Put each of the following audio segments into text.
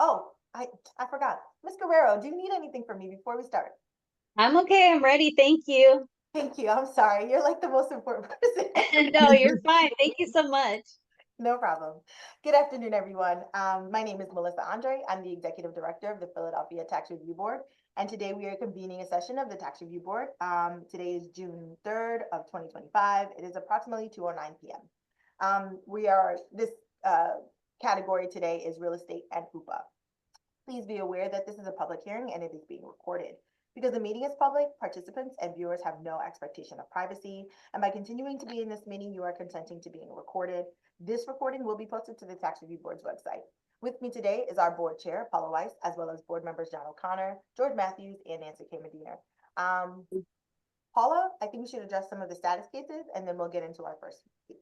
Oh, I forgot. Ms. Guerrero, do you need anything from me before we start? I'm okay. I'm ready. Thank you. Thank you. I'm sorry. You're like the most important person. No, you're fine. Thank you so much. No problem. Good afternoon, everyone. My name is Melissa Andre. I'm the Executive Director of the Philadelphia Tax Review Board. And today we are convening a session of the Tax Review Board. Today is June 3rd of 2025. It is approximately 2:09 p.m. This category today is real estate and Oopa. Please be aware that this is a public hearing and it is being recorded. Because the meeting is public, participants and viewers have no expectation of privacy. And by continuing to be in this meeting, you are consenting to being recorded. This recording will be posted to the Tax Review Board's website. With me today is our board chair, Paula Weiss, as well as board members John O'Connor, George Matthews, and Nancy K. Medina. Paula, I think we should address some of the status cases and then we'll get into our first case.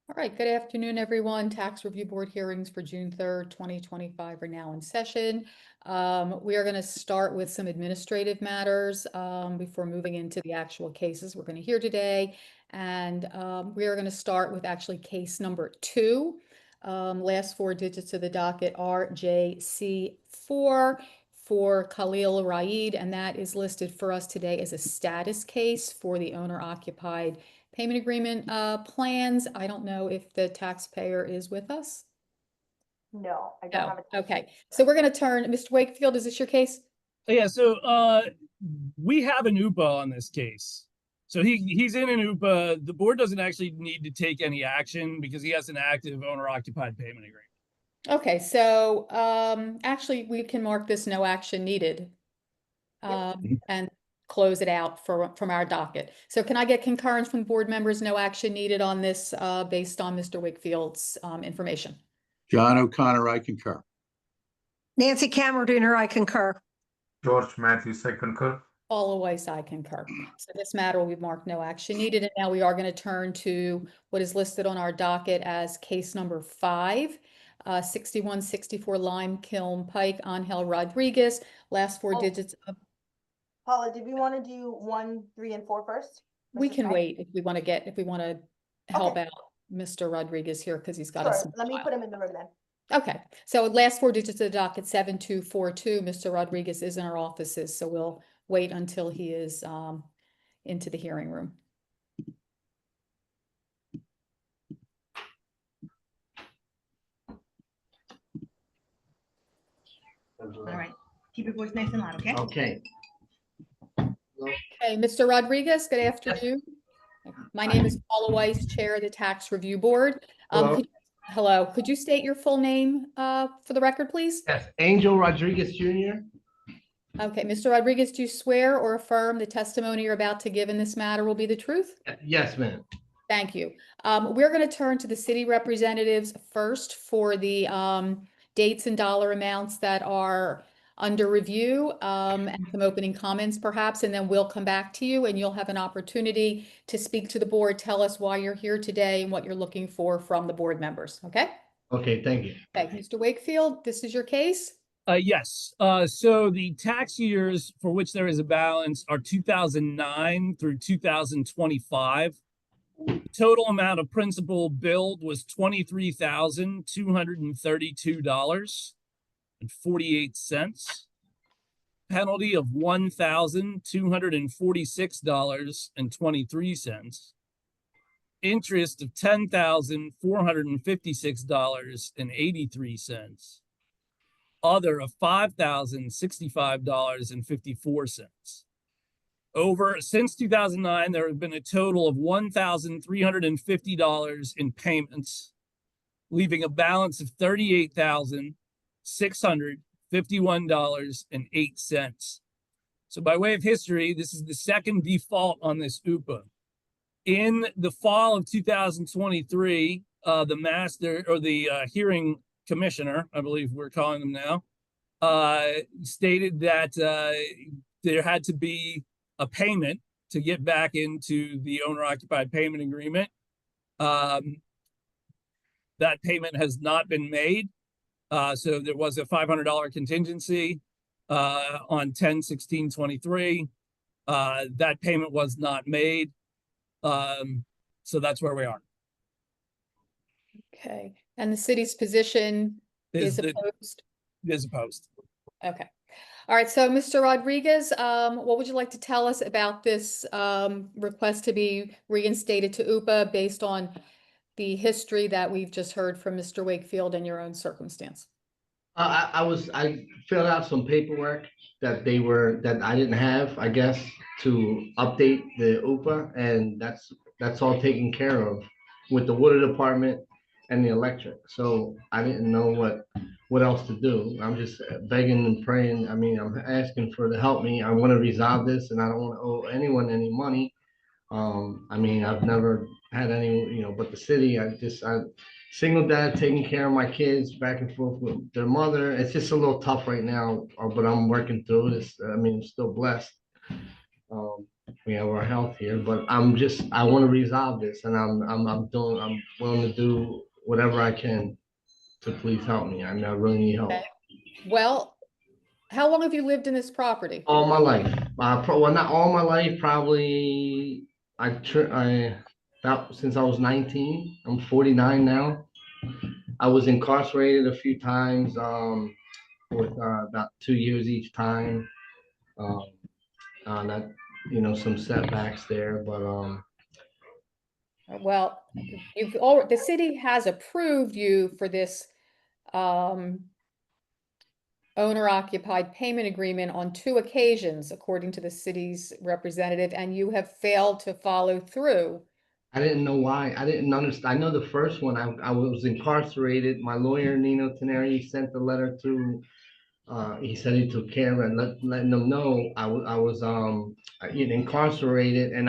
All right, good afternoon, everyone. Tax Review Board hearings for June 3rd, 2025 are now in session. We are going to start with some administrative matters before moving into the actual cases we're going to hear today. And we are going to start with actually case number 2. Last 4 digits of the docket are JC4 for Khalil Raid, and that is listed for us today as a status case for the owner-occupied payment agreement plans. I don't know if the taxpayer is with us. No, I don't have it. Okay, so we're going to turn, Mr. Wakefield, is this your case? Yeah, so we have an Oopa on this case. So he's in an Oopa. The board doesn't actually need to take any action because he has an active owner-occupied payment agreement. Okay, so actually we can mark this no action needed and close it out from our docket. So can I get concurrence from board members, no action needed on this based on Mr. Wakefield's information? John O'Connor, I concur. Nancy Kamerdiner, I concur. George Matthews, I concur. Paula Weiss, I concur. So this matter will be marked no action needed. And now we are going to turn to what is listed on our docket as case number 5, 6164 Lime Kiln Pike, Angel Rodriguez, last 4 digits of. Paula, did we want to do 1, 3, and 4 first? We can wait if we want to help out Mr. Rodriguez here because he's got Sure, let me put him in the room then. Okay, so last 4 digits of the docket 7242. Mr. Rodriguez is in our offices, so we'll wait until he is into the hearing room. All right, keep your voice nice and loud, okay? Okay. Okay, Mr. Rodriguez, good afternoon. My name is Paula Weiss, Chair of the Tax Review Board. Hello, could you state your full name for the record, please? Yes, Angel Rodriguez Jr. Okay, Mr. Rodriguez, do you swear or affirm the testimony you're about to give in this matter will be the truth? Yes, ma'am. Thank you. We're going to turn to the city representatives first for the dates and dollar amounts that are under review and some opening comments perhaps, and then we'll come back to you and you'll have an opportunity to speak to the board, tell us why you're here today and what you're looking for from the board members, okay? Okay, thank you. Okay, Mr. Wakefield, this is your case? Yes. So the tax years for which there is a balance are 2009 through 2025. The total amount of principal billed was $23,232.48. Penalty of $1,246.23. Interest of $10,456.83. Other of $5,065.54. Since 2009, there have been a total of $1,350 in payments, leaving a balance of $38,651.08. So by way of history, this is the second default on this Oopa. In the fall of 2023, the hearing commissioner, I believe we're calling them now, stated that there had to be a payment to get back into the owner-occupied payment agreement. That payment has not been made. So there was a $500 contingency on 10/16/23. That payment was not made. So that's where we are. Okay, and the city's position is opposed? It is opposed. Okay. All right, so Mr. Rodriguez, what would you like to tell us about this request to be reinstated to UPA based on the history that we've just heard from Mr. Wakefield and your own circumstance? I filled out some paperwork that I didn't have, I guess, to update the UPA, and that's all taken care of with the water department and the electric. So I didn't know what else to do. I'm just begging and praying. I mean, I'm asking for to help me. I want to resolve this, and I don't want to owe anyone any money. I mean, I've never had any, but the city, I single dad taking care of my kids back and forth with their mother. It's just a little tough right now, but I'm working through this. I mean, I'm still blessed. We have our health here, but I want to resolve this, and I'm willing to do whatever I can to please help me. I mean, I really need help. Okay. Well, how long have you lived in this property? All my life, well, not all my life, probably about since I was 19. I'm 49 now. I was incarcerated a few times, with about 2 years each time. Um, that some setbacks there, but Well, the city has approved you for this owner-occupied payment agreement on 2 occasions, according to the city's representative, and you have failed to follow through. I didn't know why. I didn't understand. I know the first one. I was incarcerated. My lawyer Nino Teneri sent the letter to. He said he took care of it, letting them know I was incarcerated, and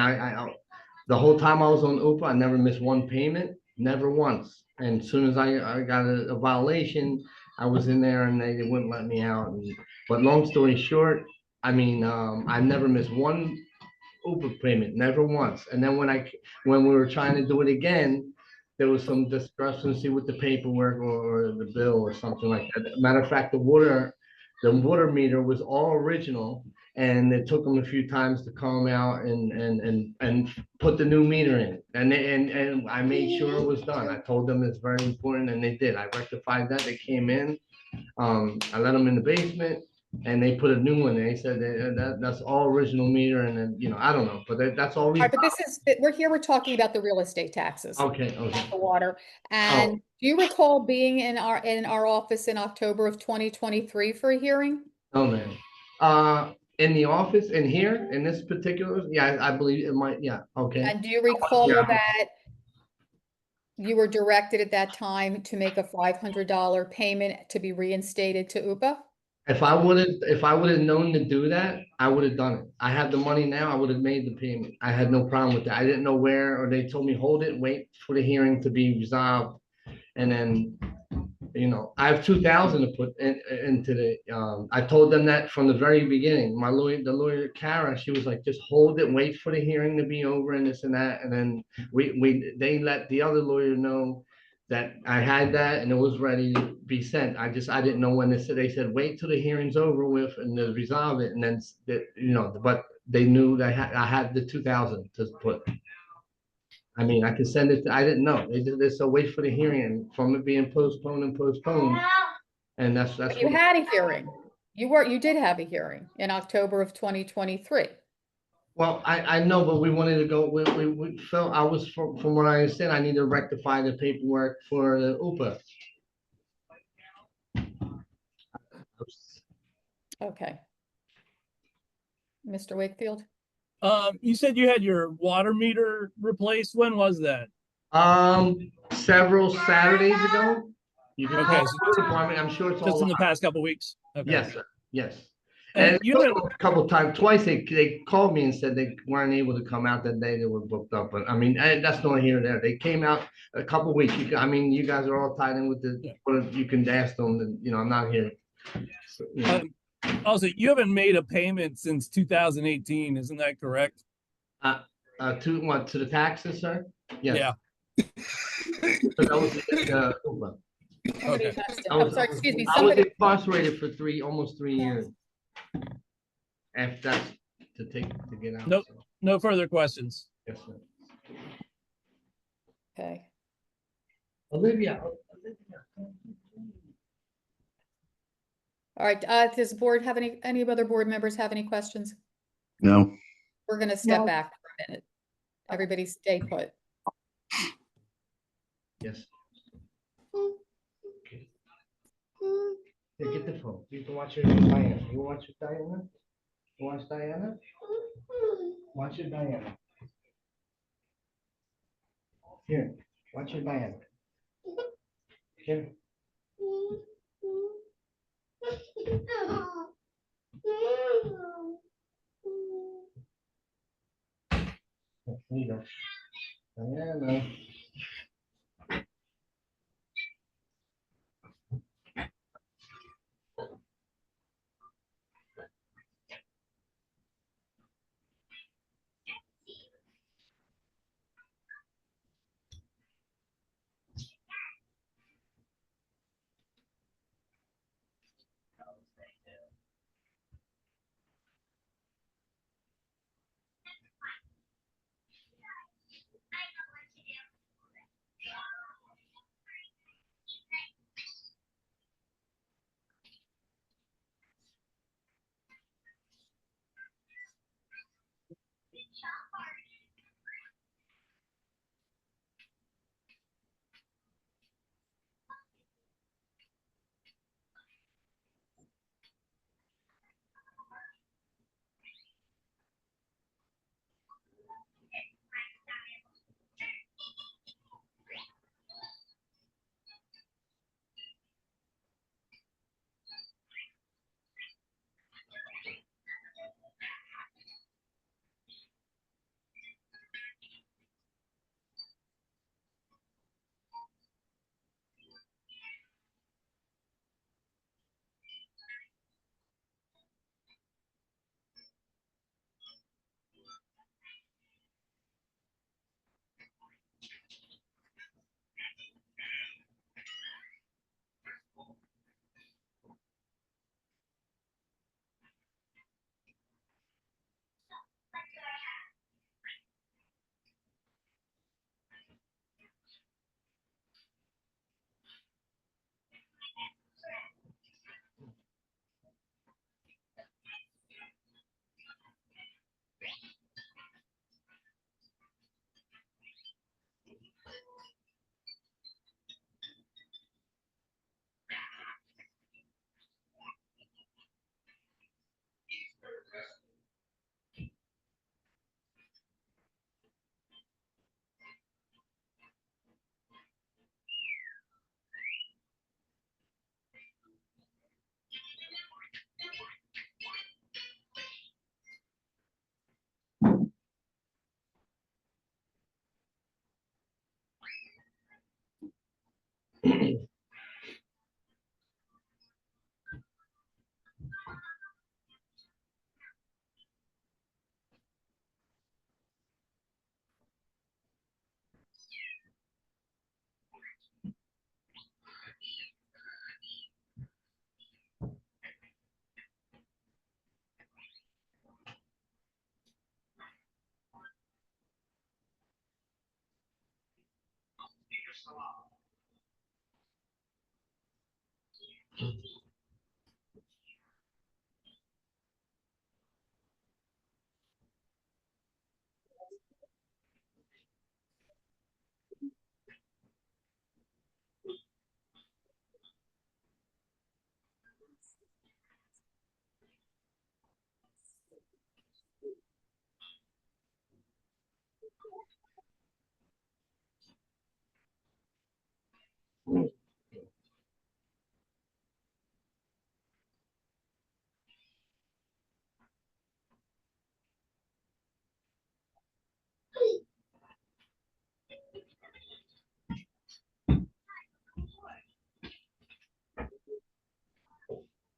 the whole time I was on Oopa, I never missed one payment, never once. And as soon as I got a violation, I was in there and they wouldn't let me out. But long story short, I mean, I never missed one Uber payment, never once. And then when we were trying to do it again, there was some discrepancy with the paperwork or the bill or something like that. Matter of fact, the water meter was all original, and it took them a few times to come out and put the new meter in. And I made sure it was done. I told them it's very important, and they did. I rectified that. They came in. I let them in the basement, and they put a new one. They said that's all original meter, and then I don't know, but that's all we. All right, but we're talking about the real estate taxes, Okay. not the water. And do you recall being in our office in October of 2023 for a hearing? Oh man. In the office, in here, in this particular, yeah, I believe it might. Yeah. Okay. And do you recall Yeah. that you were directed at that time to make a $500 payment to be reinstated to UPA? If I would have known to do that, I would have done it. I have the money now. I would have made the payment. I had no problem with that. I didn't know where, or they told me hold it, wait for the hearing to be resolved, and then I have 2,000 to put into the. I told them that from the very beginning. The lawyer Kara, she was like, just hold it, wait for the hearing to be over, and this and that, and then they let the other lawyer know that I had that and it was ready to be sent. I didn't know when they said wait till the hearing's over with and to resolve it, and then but they knew that I had the 2,000 to put. I mean, I could send it. I didn't know. They did this. So wait for the hearing, and from it being postponed and postponed, and that's But you what. had a hearing. You did have a hearing in October of 2023. Well, I know, but we wanted to go. We felt from what I understand, I need to rectify the paperwork for the UPA. Okay. Mr. Wakefield? You said you had your water meter replaced. When was that? Several Saturdays ago. You can Okay, call so the department. I'm sure it's all just in the live. past couple weeks. Okay. Yes, sir. Yes. And And you it took haven't- them a couple times, twice they called me and said they weren't able to come out that day. They were booked up. But I mean, that's not here or there. They came out a couple weeks. I mean, you guys are all tied in with Yeah. you can ask them. And, I'm not here. So, Also, you haven't made a payment since 2018, isn't that correct? to the taxes, sir? Yes. Yeah. So that was Somebody Okay. has to, I I'm was- sorry, excuse me, I was somebody, incarcerated for almost 3 years. After that's to get out. Nope. so, No further questions. yes, sir. okay. Olivia. All right, does the board have any other board members have any questions? No, We're gonna step No. back for a minute. Everybody stay put. Yes. Here, get the phone. You can watch your Diana. You watch your Diana? You watch Diana? Watch your Diana. Here, watch your Diana. Here. Here you go. Diana.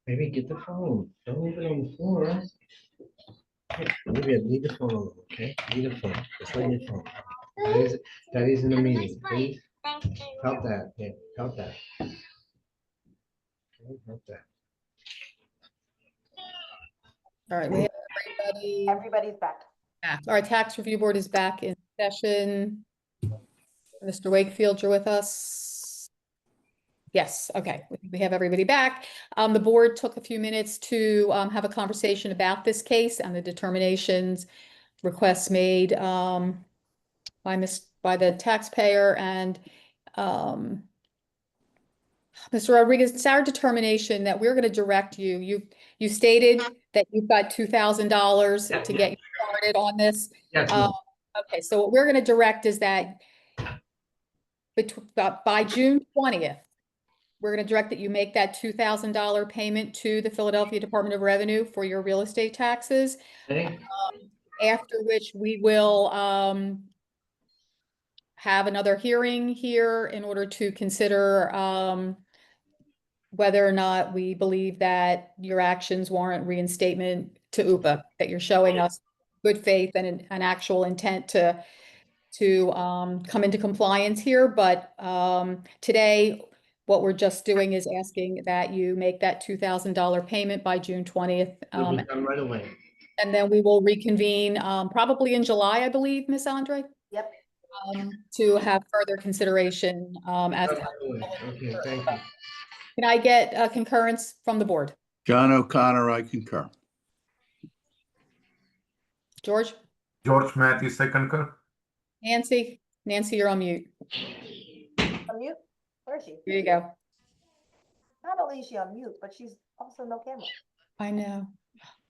Baby, get the phone. Don't leave it on the floor. Leave the phone alone, okay? Leave the phone. Just leave your phone. Daddy's in a meeting, please. Help that, yeah, help that. Okay, help that. All right, we have everybody Everybody's back. back. Our tax review board is back in session. Mr. Wakefield, you're with us. Yes, okay, we have everybody back. The board took a few minutes to have a conversation about this case and the determinations, requests made by the taxpayer and Mr. Rodriguez, it's our determination that we're going to direct you. You stated that you've got $2,000 to get you started on this. Yes, ma'am. Okay, so what we're going to direct is that by June 20th, we're going to direct that you make that $2,000 payment to the Philadelphia Department of Revenue for your real estate taxes. Okay. After which we will have another hearing here in order to consider whether or not we believe that your actions warrant reinstatement to Oopa, that you're showing us good faith and an actual intent to come into compliance here. But today, what we're just doing is asking that you make that $2,000 payment by June 20th. It'll be done right away. And then we will reconvene probably in July, I believe, Ms. Andre, Yep. to have further consideration as Done to. right away. Okay, thank you. Can I get concurrence from the board? John O'Connor, I concur. George? George Matthews, I concur. Nancy? Nancy, you're on mute. Unmute? Where is she? Here you go. Not only is she on mute, but she's also no camera. I know.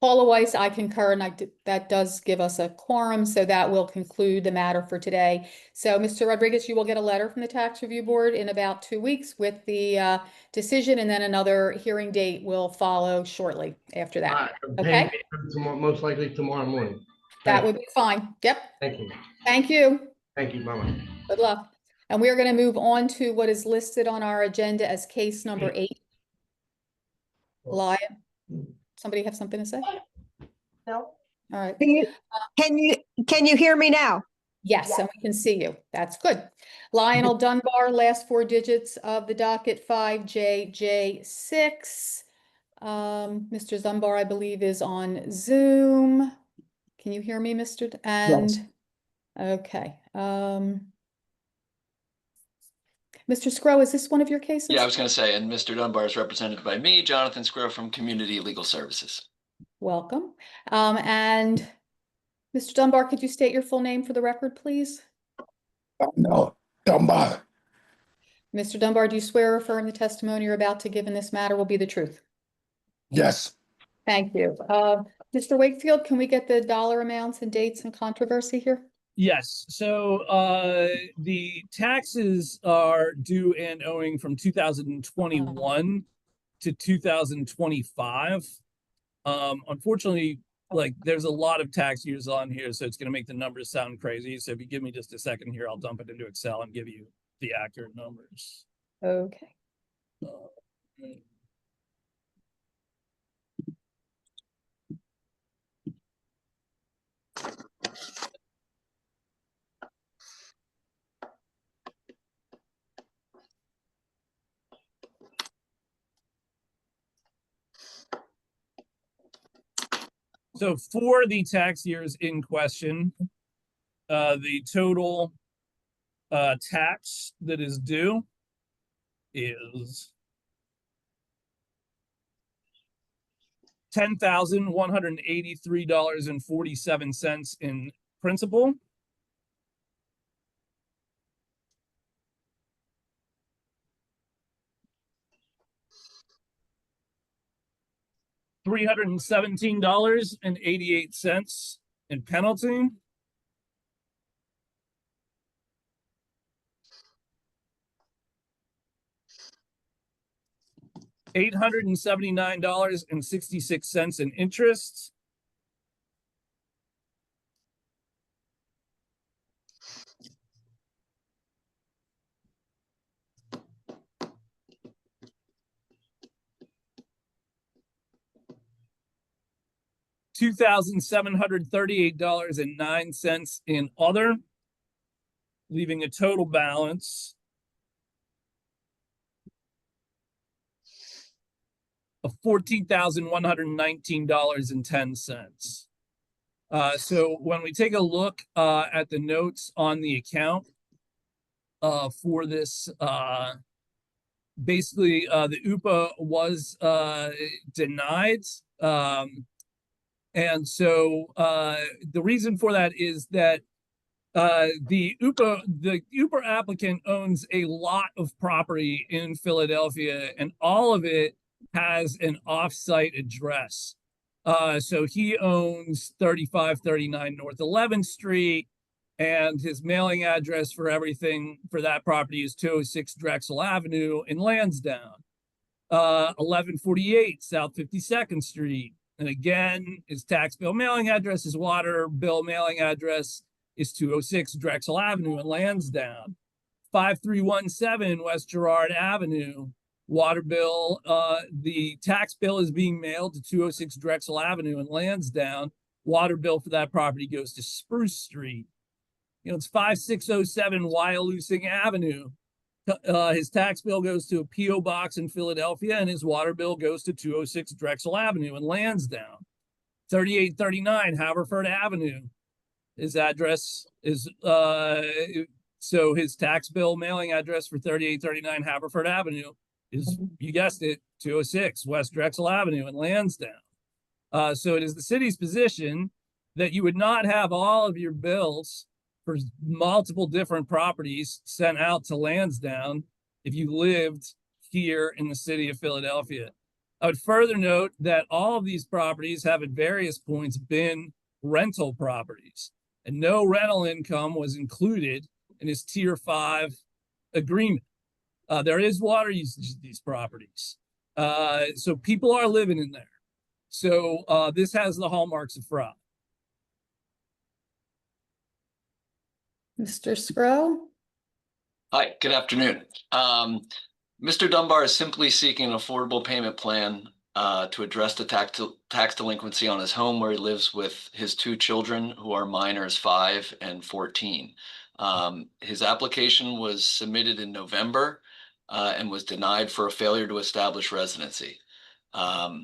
Paula Weiss, I concur, and that does give us a quorum, so that will conclude the matter for today. So, Mr. Rodriguez, you will get a letter from the Tax Review Board in about 2 weeks with the decision, and then another hearing date will follow shortly after that. Okay? Tomorrow, most likely tomorrow morning. That would be fine. Yep. Thank you. Thank you. Thank you, bye-bye. Good luck. And we are going to move on to what is listed on our agenda as case number 8. Lion. Somebody have something to say? No? All right. Can you hear me now? Yes, and we can see you. That's good. Lionel Dunbar, last 4 digits of the docket, 5JJ6. Mr. Dunbar, I believe, is on Zoom. Can you hear me, Mr. And okay. Mr. Scrow, is this one of your cases? Yeah, I was going to say, and Mr. Dunbar is represented by me, Jonathan Scrow from Community Legal Services. Welcome. And Mr. Dunbar, could you state your full name for the record, please? No, Dunbar. Mr. Dunbar, do you swear or affirm the testimony you're about to give in this matter will be the truth? Yes, Thank you. Mr. Wakefield, can we get the dollar amounts and dates and controversy here? Yes, so the taxes are due and owing from 2021 to 2025. Unfortunately, like there's a lot of tax years on here, so it's going to make the numbers sound crazy. So if you give me just a second here, I'll dump it into Excel and give you the accurate numbers. Okay. So for the tax years in question, the total tax that is due is $10,183.47 in principal. $317.88 in penalty. $879.66 in interest. $2,738.09 in other, leaving a total balance of $14,119.10. So when we take a look at the notes on the account for this basically, the UPA was denied. And so the reason for that is that the UPA applicant owns a lot of property in Philadelphia, and all of it has an off-site address. So he owns 3539 North 11th Street, and his mailing address for everything for that property is 206 Drexel Avenue in Lansdowne. 1148 South 52nd Street. And again, his tax bill mailing address, his water bill mailing address is 206 Drexel Avenue in Lansdowne. 5317 West Girard Avenue. Water bill, the tax bill is being mailed to 206 Drexel Avenue in Lansdowne. Water bill for that property goes to Spruce Street. It's 5607 Wyalusing Avenue. His tax bill goes to a P.O. box in Philadelphia, and his water bill goes to 206 Drexel Avenue in Lansdowne. 3839 Haverford Avenue. His address is, so his tax bill mailing address for 3839 Haverford Avenue is, you guessed it, 206 West Drexel Avenue in Lansdowne. So it is the city's position that you would not have all of your bills for multiple different properties sent out to Lansdowne if you lived here in the city of Philadelphia. I would further note that all of these properties have at various points been rental properties, and no rental income was included in his Tier 5 agreement. There is water usage at these properties. So people are living in there. So this has the hallmarks of fraud. Mr. Scrow? Hi, good afternoon. Mr. Dunbar is simply seeking an affordable payment plan to address the tax delinquency on his home where he lives with his two children who are minors 5 and 14. His application was submitted in November and was denied for a failure to establish residency.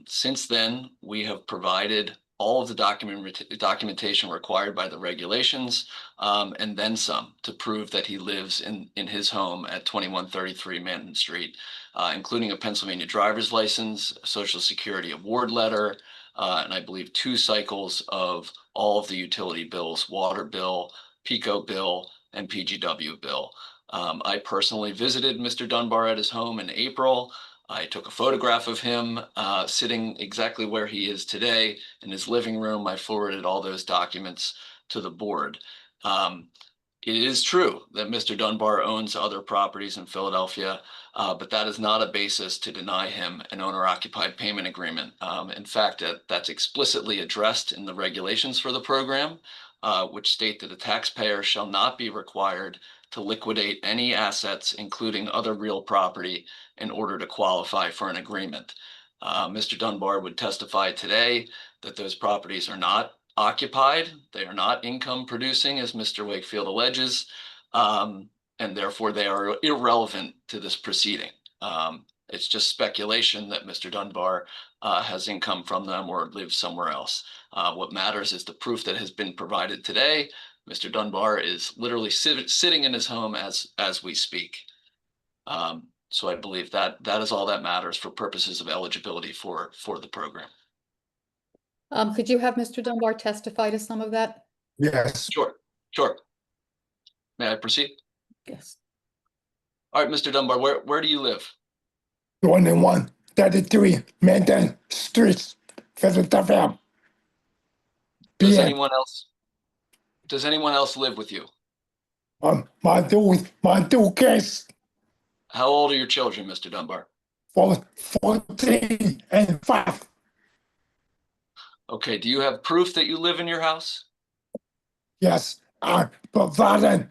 Since then, we have provided all of the documentation required by the regulations, and then some to prove that he lives in his home at 2133 Manton Street, including a Pennsylvania driver's license, a Social Security award letter, and I believe 2 cycles of all of the utility bills, water bill, PICO bill, and PGW bill. I personally visited Mr. Dunbar at his home in April. I took a photograph of him sitting exactly where he is today in his living room. I forwarded all those documents to the board. It is true that Mr. Dunbar owns other properties in Philadelphia, but that is not a basis to deny him an owner-occupied payment agreement. In fact, that's explicitly addressed in the regulations for the program, which state that a taxpayer shall not be required to liquidate any assets, including other real property, in order to qualify for an agreement. Mr. Dunbar would testify today that those properties are not occupied, they are not income producing, as Mr. Wakefield alleges, and therefore they are irrelevant to this proceeding. It's just speculation that Mr. Dunbar has income from them or lives somewhere else. What matters is the proof that has been provided today. Mr. Dunbar is literally sitting in his home as we speak. So I believe that is all that matters for purposes of eligibility for the program. Could you have Mr. Dunbar testify to some of that? Yes. Sure. May I proceed? Yes. All right, Mr. Dunbar, where do you live? 2133 Manton Street, Philadelphia. Does PA. anyone else live with you? My two kids, How old are your children, Mr. Dunbar? 14 and 5. Okay, do you have proof that you live in your house? Yes, I provided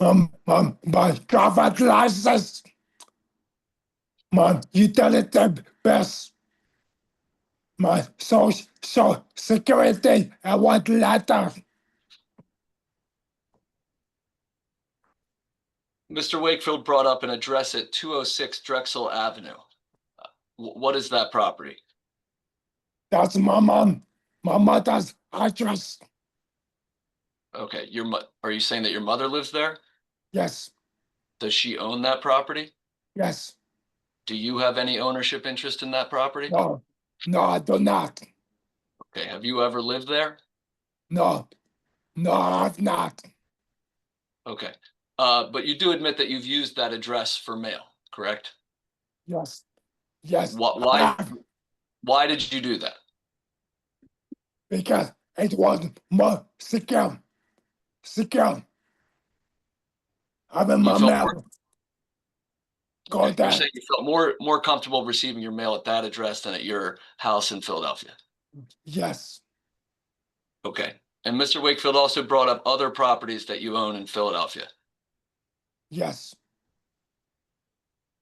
my driver's license, my utility bills, my social security, and one letter. Mr. Wakefield brought up an address at 206 Drexel Avenue. What is that property? That's my mother's address. Okay, are you saying that your mother lives there? Yes, Does she own that property? yes. Do you have any ownership interest in that property? No, no, I do not. Okay, have you ever lived there? No, no, I've not. Okay, but you do admit that you've used that address for mail, correct? Yes, yes. Why, I've- why did you do that? Because it was more secure. Secure. Having You my felt more, mail go okay, you're there. saying you felt more comfortable receiving your mail at that address than at your house in Philadelphia? Yes, Okay, and Mr. Wakefield also brought up other properties that you own in Philadelphia. yes.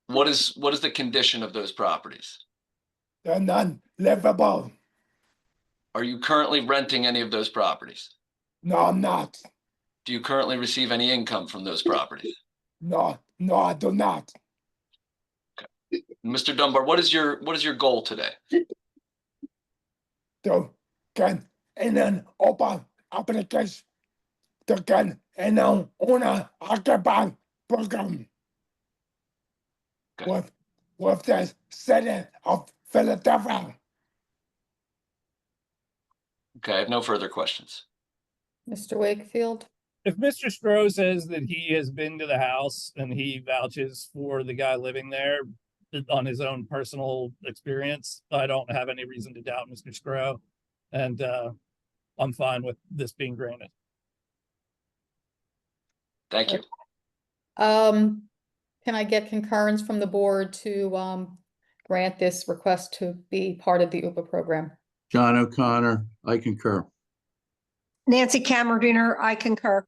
What is the condition of those properties? They're non-livable. Are you currently renting any of those properties? No, I'm not. Do you currently receive any income from those properties? No, no, I do not. Mr. Dunbar, what is your goal today? To can in an open application to can in an owner occupy program Okay. with the city of Philadelphia. Okay, I have no further questions. Mr. Wakefield? If Mr. Stroh says that he has been to the house and he vouches for the guy living there on his own personal experience, I don't have any reason to doubt Mr. Stroh, and I'm fine with this being granted. Thank you. Can I get concurrence from the board to grant this request to be part of the Oopa program? John O'Connor, I concur. Nancy Cameron, I concur.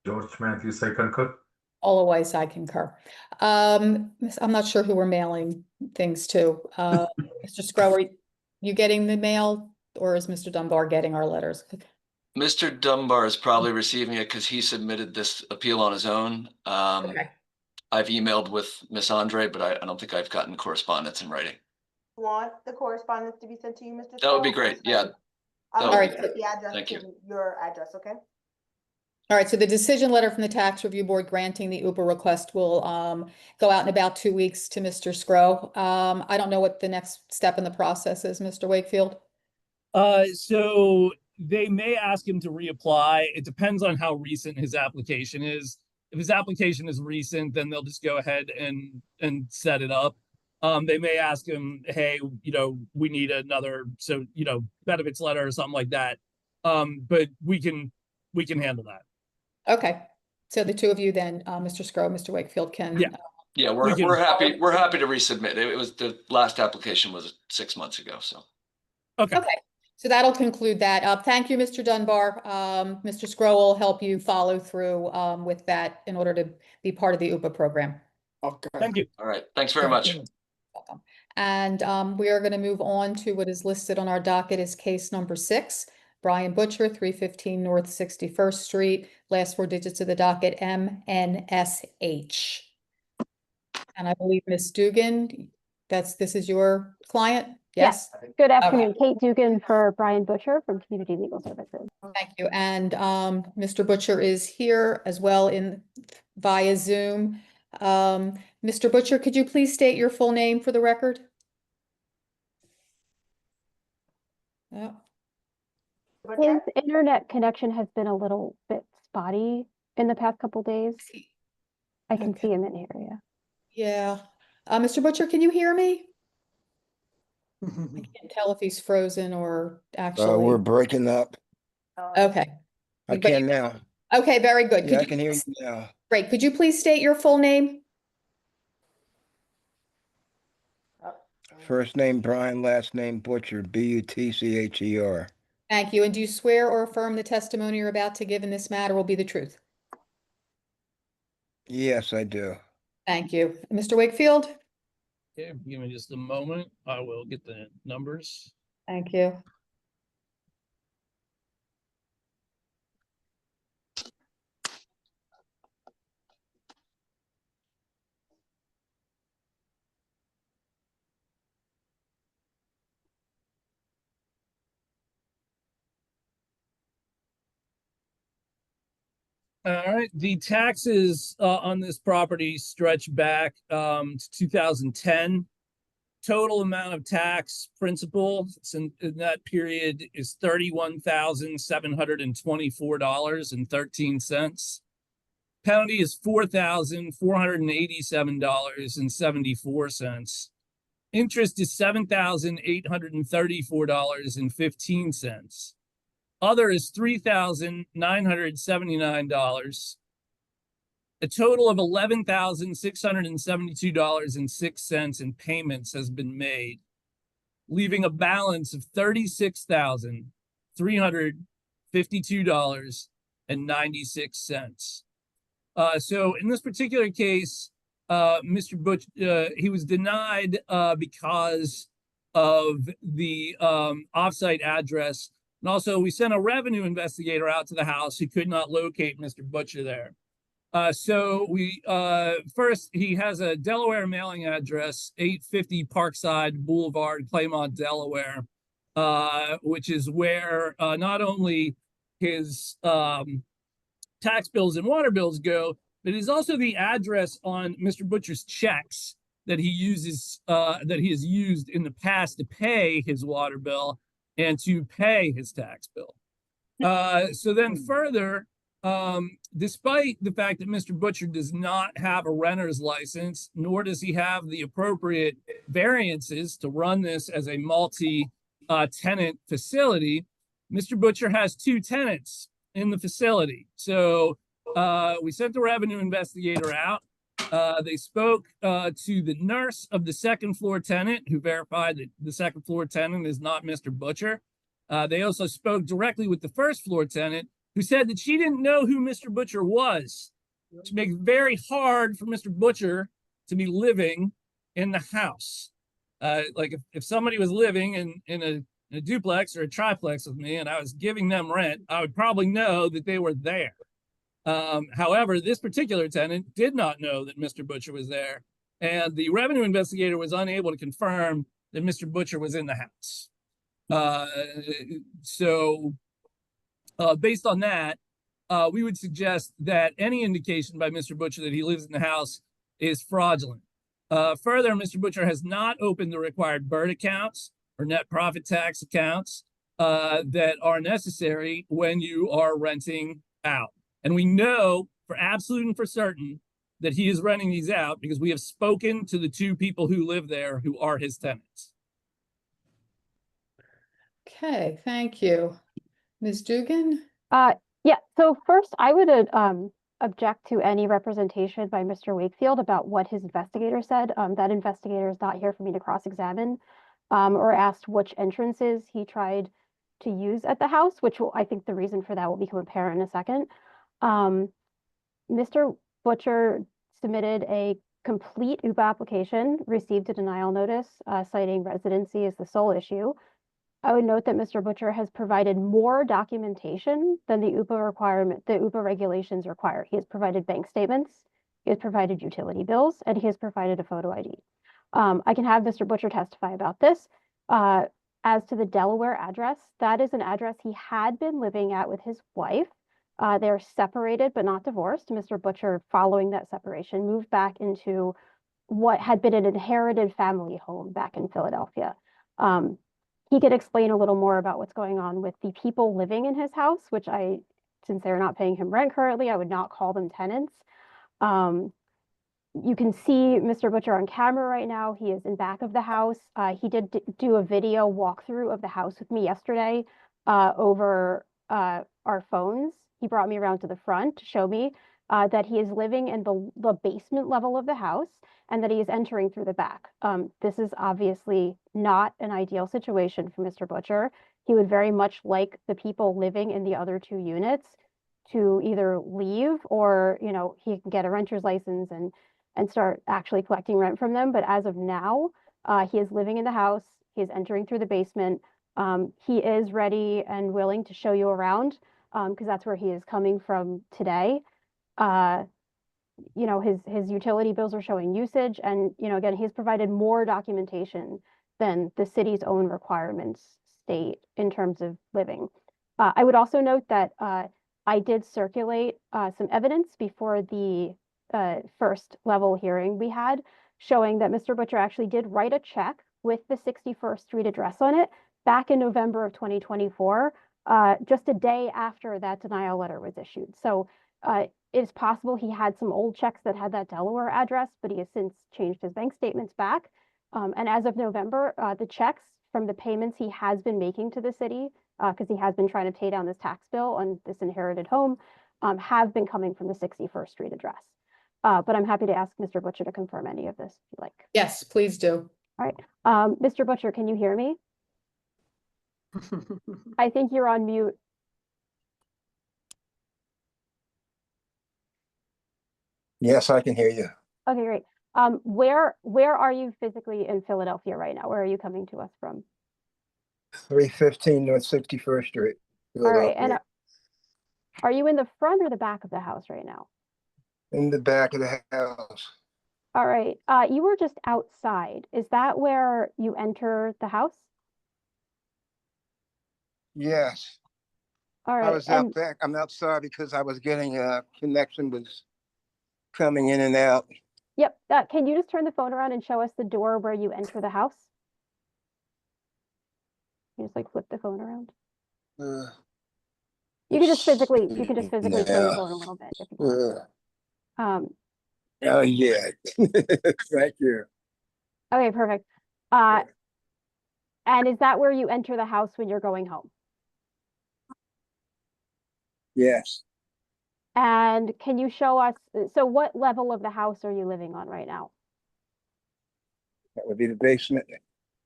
George Matthews, I concur. Always, I concur. I'm not sure who we're mailing things to. Mr. Scrow, are you getting the mail, or is Mr. Dunbar getting our letters? Mr. Dunbar is probably receiving it because he submitted this appeal on his own. Okay. I've emailed with Miss Andre, but I don't think I've gotten correspondence in writing. Want the correspondence to be sent to you, Mr. That would be Stroh? great. Yeah. I'll That would send be the address Thank to you. your address, okay? All right, so the decision letter from the tax review board granting the Oopa request will go out in about 2 weeks to Mr. Scrow. I don't know what the next step in the process is, Mr. Wakefield. So they may ask him to reapply. It depends on how recent his application is. If his application is recent, then they'll just go ahead and set it up. They may ask him, hey, we need another, benefits letter or something like that. But we can handle that. Okay, so the two of you then, Mr. Scrow, Mr. Wakefield can. Yeah. Yeah, We can- we're happy to resubmit. It was the last application was 6 months ago, so. Okay. Okay, so that'll conclude that. Thank you, Mr. Dunbar. Mr. Scrow will help you follow through with that in order to be part of the Oopa program. Okay. Thank you. All right, thanks very much. Welcome. And we are going to move on to what is listed on our docket as case number 6. Brian Butcher, 315 North 61st Street, last 4 digits of the docket, MNSH. And I believe Ms. Dugan, this is your client? Yes? Good afternoon, Kate Dugan for Brian Butcher from Community Legal Services. Thank you. And Mr. Butcher is here as well via Zoom. Mr. Butcher, could you please state your full name for the record? Yeah. His internet connection has been a little bit spotty in the past couple days. I can see him in the area. Yeah. Mr. Butcher, can you hear me? I can't tell if he's frozen or actually. We're breaking up. Okay. I But- can now. Okay, very good. Yeah, Could I you can hear you please- now. Great. Could you please state your full name? First name Brian, last name Butcher, Butcher. Thank you. And do you swear or affirm the testimony you're about to give in this matter will be the truth? Yes, I do. Thank you. Mr. Wakefield? Okay, give me just a moment. I will get the numbers. Thank you. All right, the taxes on this property stretch back to 2010. Total amount of tax principal in that period is $31,724.13. Penalty is $4,487.74. Interest is $7,834.15. Other is $3,979. A total of $11,672.06 in payments has been made, leaving a balance of $36,352.96. So in this particular case, Mr. Butch, he was denied because of the offsite address. And also, we sent a revenue investigator out to the house who could not locate Mr. Butcher there. So we first, he has a Delaware mailing address, 850 Parkside Boulevard, Claymont, Delaware, which is where not only his tax bills and water bills go, but it is also the address on Mr. Butcher's checks that he uses, that he has used in the past to pay his water bill and to pay his tax bill. So then further, despite the fact that Mr. Butcher does not have a renter's license, nor does he have the appropriate variances to run this as a multi-tenant facility, Mr. Butcher has 2 tenants in the facility. So we sent the revenue investigator out. They spoke to the nurse of the second floor tenant, who verified that the second floor tenant is not Mr. Butcher. They also spoke directly with the first floor tenant, who said that she didn't know who Mr. Butcher was, which makes it very hard for Mr. Butcher to be living in the house. Like if somebody was living in a duplex or a triplex with me and I was giving them rent, I would probably know that they were there. However, this particular tenant did not know that Mr. Butcher was there, and the revenue investigator was unable to confirm that Mr. Butcher was in the house. Based on that, we would suggest that any indication by Mr. Butcher that he lives in the house is fraudulent. Further, Mr. Butcher has not opened the required BIRD accounts or net profit tax accounts that are necessary when you are renting out. And we know for absolute and for certain that he is renting these out because we have spoken to the 2 people who live there who are his tenants. Okay, thank you. Ms. Dugan? Yeah, so first I would object to any representation by Mr. Wakefield about what his investigator said. That investigator is not here for me to cross-examine or asked which entrances he tried to use at the house, which I think the reason for that will become apparent in a second. Mr. Butcher submitted a complete Oopa application, received a denial notice citing residency as the sole issue. I would note that Mr. Butcher has provided more documentation than the Oopa regulations require. He has provided bank statements, he has provided utility bills, and he has provided a photo ID. I can have Mr. Butcher testify about this. As to the Delaware address, that is an address he had been living at with his wife. They're separated but not divorced. Mr. Butcher, following that separation, moved back into what had been an inherited family home back in Philadelphia. He could explain a little more about what's going on with the people living in his house, which since they're not paying him rent currently, I would not call them tenants. You can see Mr. Butcher on camera right now. He is in back of the house. He did do a video walkthrough of the house with me yesterday over our phones. He brought me around to the front to show me that he is living in the basement level of the house and that he is entering through the back. This is obviously not an ideal situation for Mr. Butcher. He would very much like the people living in the other 2 units to either leave or, he can get a renter's license and start actually collecting rent from them. But as of now, he is living in the house. He is entering through the basement. He is ready and willing to show you around because that's where he is coming from today. His utility bills are showing usage, and again, he's provided more documentation than the city's own requirements state in terms of living. I would also note that I did circulate some evidence before the first level hearing we had, showing that Mr. Butcher actually did write a check with the 61st Street address on it back in November of 2024, just a day after that denial letter was issued. So it's possible he had some old checks that had that Delaware address, but he has since changed his bank statements back. And as of November, the checks from the payments he has been making to the city, because he has been trying to pay down this tax bill on this inherited home, have been coming from the 61st Street address. But I'm happy to ask Mr. Butcher to confirm any of this if you like. Yes, please do. All right. Mr. Butcher, can you hear me? I think you're on mute. Yes, I can hear you. Okay, great. Where are you physically in Philadelphia right now? Where are you coming to us from? 315 North 61st Street. All right, and Philadelphia. are you in the front or the back of the house right now? In the back of the house. All right, you were just outside. Is that where you enter the house? Yes, All I right, was out and back. I'm outside because I was getting a connection was coming in and out. yep, can you just turn the phone around and show us the door where you enter the house? You just like flip the phone around. You can just physically turn the Yeah. phone a little bit if you want. Oh yeah. Thank you. Okay, perfect. And is that where you enter the house when you're going home? Yes. And can you show us, so what level of the house are you living on right now? That would be the basement.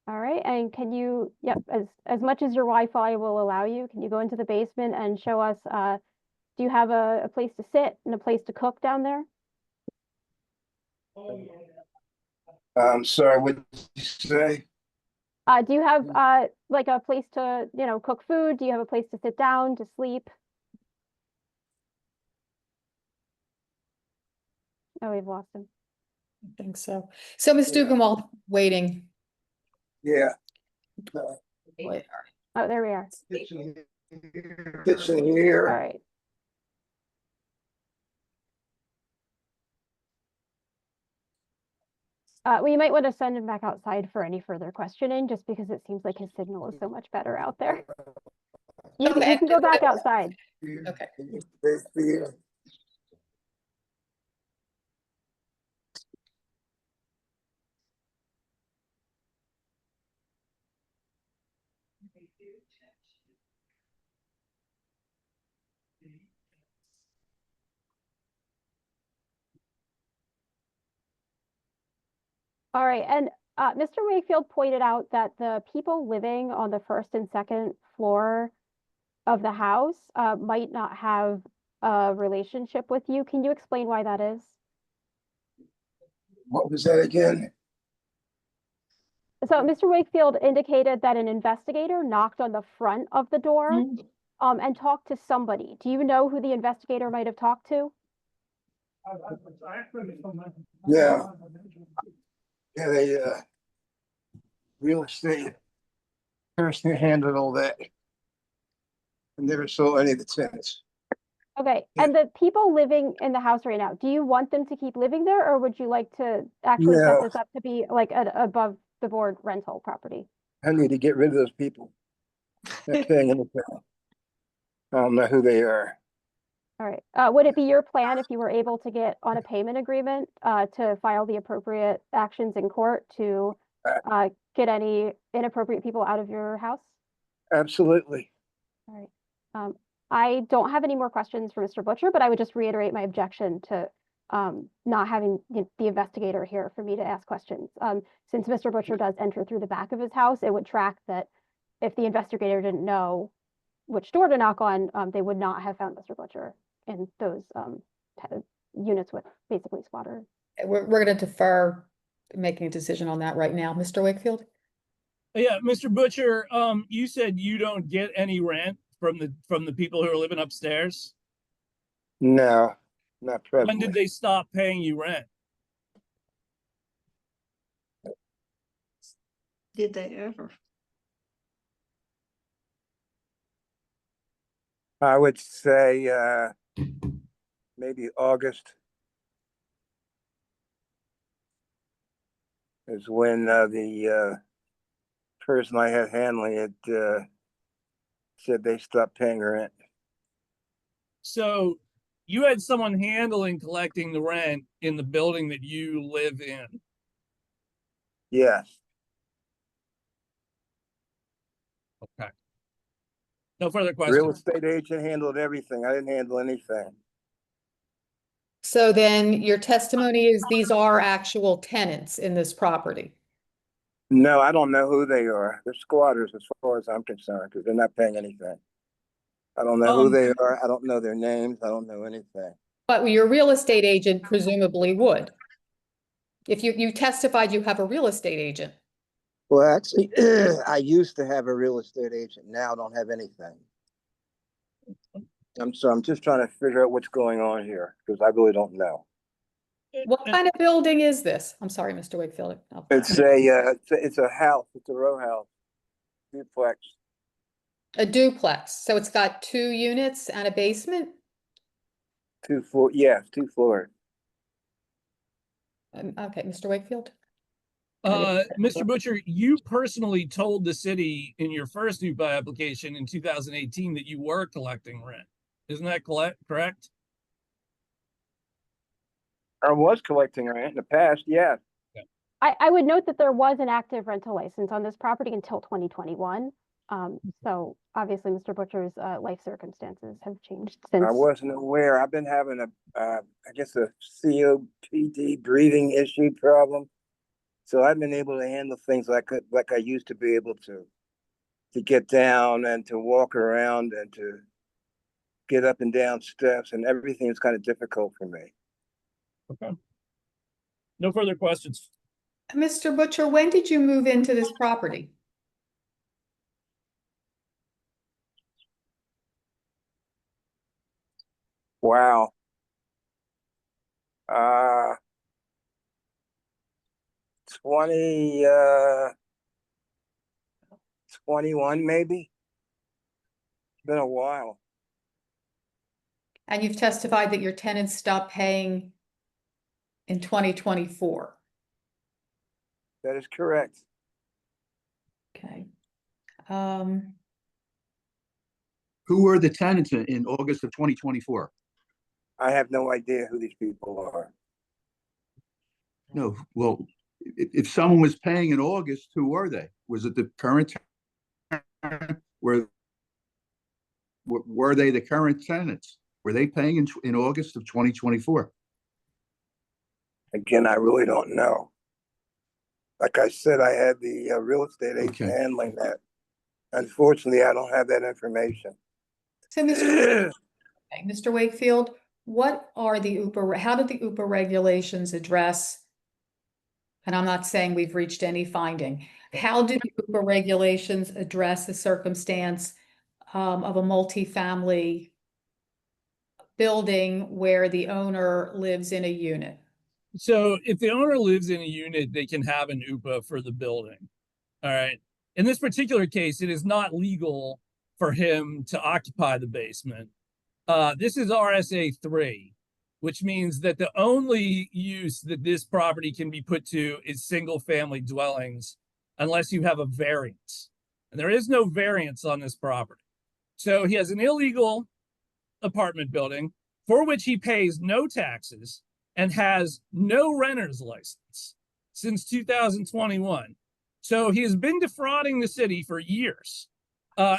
All right, and can you, yep, as much as your Wi-Fi will allow you, can you go into the basement and show us, do you have a place to sit and a place to cook down there? Sorry, what did you say? Do you have like a place to, cook food? Do you have a place to sit down, to sleep? Oh, we've lost him. I think so. So Ms. Yeah. Dugan, while waiting. Yeah. Wait. Oh, there we are. Kitchen here. All right. Well, you might want to send him back outside for any further questioning, just because it seems like his signal is so much better out there. You can go back outside. Okay. All right, and Mr. Wakefield pointed out that the people living on the first and second floor of the house might not have a relationship with you. Can you explain why that is? What was that again? So Mr. Wakefield indicated that an investigator knocked on the front of the door and talked to somebody. Do you know who the investigator might have talked to? Yeah. Yeah, they real estate person who handled all that. I never saw any of the tenants. Okay, and the people living in the house right now, do you want them to keep living there, or would you like to actually set this up to be like an above the board rental property? I need to get rid of those people. Not paying anything. I don't know who they are. All right. Would it be your plan if you were able to get on a payment agreement to file the appropriate actions in court to get any inappropriate people out of your house? Absolutely. All right. I don't have any more questions for Mr. Butcher, but I would just reiterate my objection to not having the investigator here for me to ask questions. Since Mr. Butcher does enter through the back of his house, it would track that if the investigator didn't know which door to knock on, they would not have found Mr. Butcher in those units with basically squatters. We're going to defer making a decision on that right now. Mr. Wakefield? Yeah, Mr. Butcher, you said you don't get any rent from the people who are living upstairs. No, not presently. When did they stop paying you rent? Did they ever? I would say maybe August is when the person I had handling it, said they stopped paying rent. So you had someone handling collecting the rent in the building that you live in. Yes, Okay. No further real questions. estate agent handled everything. I didn't handle anything. So then your testimony is these are actual tenants in this property. No, I don't know who they are. They're squatters as far as I'm concerned, because they're not paying anything. I don't know who they are. I don't know their names. I don't know anything. But your real estate agent presumably would. If you testified you have a real estate agent. Well, actually, I used to have a real estate agent. Now I don't have anything. I'm just trying to figure out what's going on here, because I really don't know. What kind of building is this? I'm sorry, Mr. Wakefield. It's a house. It's a row house, duplex. A duplex. So it's got 2 units and a basement? 2 floor. Yes, 2 floors. Okay, Mr. Wakefield. Mr. Butcher, you personally told the city in your first Oopa application in 2018 that you were collecting rent. Isn't that correct? I was collecting rent in the past. Yes. I would note that there was an active rental license on this property until 2021. So obviously, Mr. Butcher's life circumstances have changed since. I wasn't aware. I've been having I guess a COPD breathing issue problem. So I've been able to handle things like I used to be able to get down and to walk around and to get up and down steps, and everything is kind of difficult for me. Okay. No further questions. Mr. Butcher, when did you move into this property? Wow. 21 maybe. It's been a while. And you've testified that your tenants stopped paying in 2024. That is correct. Okay. Who were the tenants in August of 2024? I have no idea who these people are. No, well, if someone was paying in August, who were they? Was it the current tenant? Were they the current tenants? Were they paying in August of 2024? Again, I really don't know. Like I said, I had the real estate agent handling that. Unfortunately, I don't have that information. So, Mr. Wakefield, what are the Oopa? How did the Oopa regulations address? And I'm not saying we've reached any finding. How do the Oopa regulations address the circumstance of a multifamily building where the owner lives in a unit? So if the owner lives in a unit, they can have an Oopa for the building. All right. In this particular case, it is not legal for him to occupy the basement. This is RSA 3, which means that the only use that this property can be put to is single family dwellings, unless you have a variance. And there is no variance on this property. So he has an illegal apartment building for which he pays no taxes and has no renter's license since 2021. So he has been defrauding the city for years,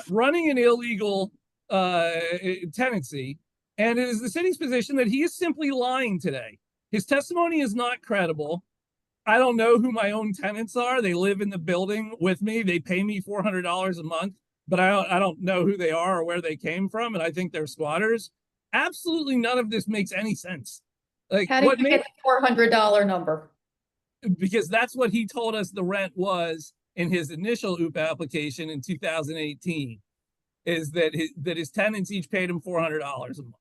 running an illegal tenancy, and it is the city's position that he is simply lying today. His testimony is not credible. I don't know who my own tenants are. They live in the building with me. They pay me $400 a month, but I don't know who they are or where they came from, and I think they're squatters. Absolutely none of this makes any sense. Like, how did you get the $400 number? Because that's what he told us the rent was in his initial Oopa application in 2018, is that his tenants each paid him $400 a month.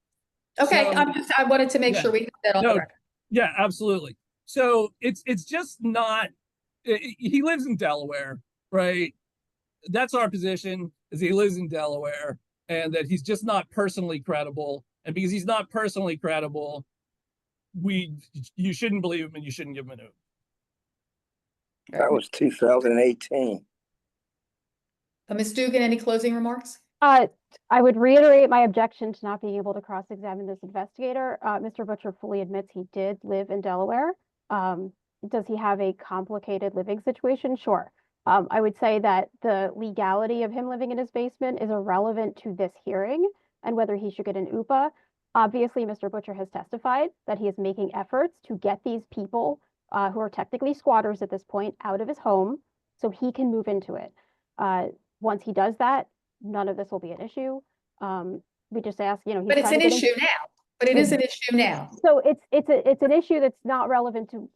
Okay, so, I wanted to make sure we had that on the record. Yeah, absolutely. So it's just not. He lives in Delaware, right? That's our position, is he lives in Delaware, and that he's just not personally credible. And because he's not personally credible, you shouldn't believe him and you shouldn't give him an Oopa. That was 2018. Ms. Dugan, any closing remarks? I would reiterate my objection to not being able to cross-examine this investigator. Mr. Butcher fully admits he did live in Delaware. Does he have a complicated living situation? Sure. I would say that the legality of him living in his basement is irrelevant to this hearing and whether he should get an UPA. Obviously, Mr. Butcher has testified that he is making efforts to get these people who are technically squatters at this point out of his home so he can move into it. Once he does that, none of this will be an issue. We just ask, he's But it's trying an to get issue now. But it is an issue now. So it's an issue that's not relevant to,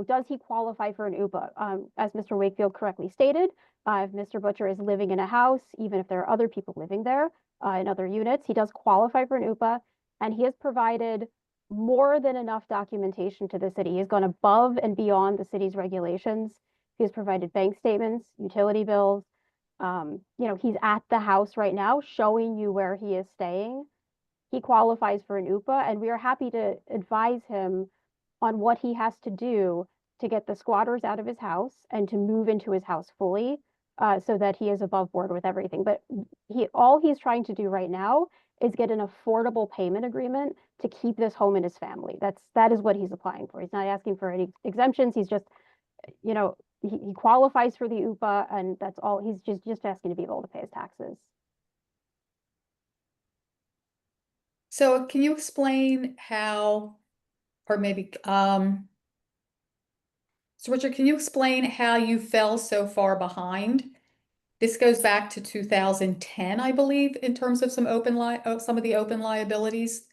does he qualify for an UPA? As Mr. Wakefield correctly stated, if Mr. Butcher is living in a house, even if there are other people living there in other units, he does qualify for an UPA, and he has provided more than enough documentation to the city. He's gone above and beyond the city's regulations. He has provided bank statements, utility bills. He's at the house right now showing you where he is staying. He qualifies for an UPA, and we are happy to advise him on what he has to do to get the squatters out of his house and to move into his house fully, so that he is above board with everything. But all he's trying to do right now is get an affordable payment agreement to keep this home in his family. That is what he's applying for. He's not asking for any exemptions. He's just, he qualifies for the UPA, and that's all. He's just asking to be able to pay his taxes. So can you explain how, or maybe, so Richard, can you explain how you fell so far behind? This goes back to 2010, I believe, in terms of some of the open liabilities.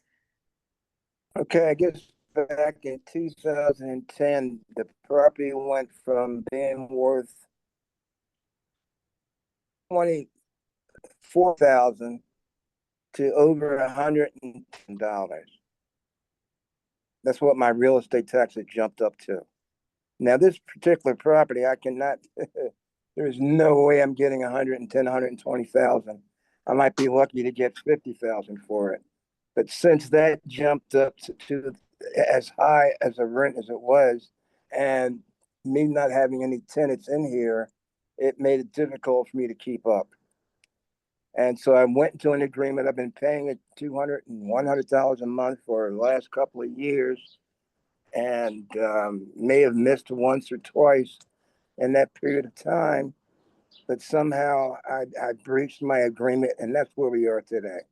Okay, I guess back in 2010, the property went from being worth $24,000 to over $110. That's what my real estate taxes jumped up to. Now, this particular property, I cannot, there is no way I'm getting 110, 120,000. I might be lucky to get 50,000 for it. But since that jumped up to as high as a rent as it was, and me not having any tenants in here, it made it difficult for me to keep up. And so I went into an agreement. I've been paying it $200 and $100 a month for the last couple of years, and may have missed once or twice in that period of time. But somehow I breached my agreement, and that's where we are today.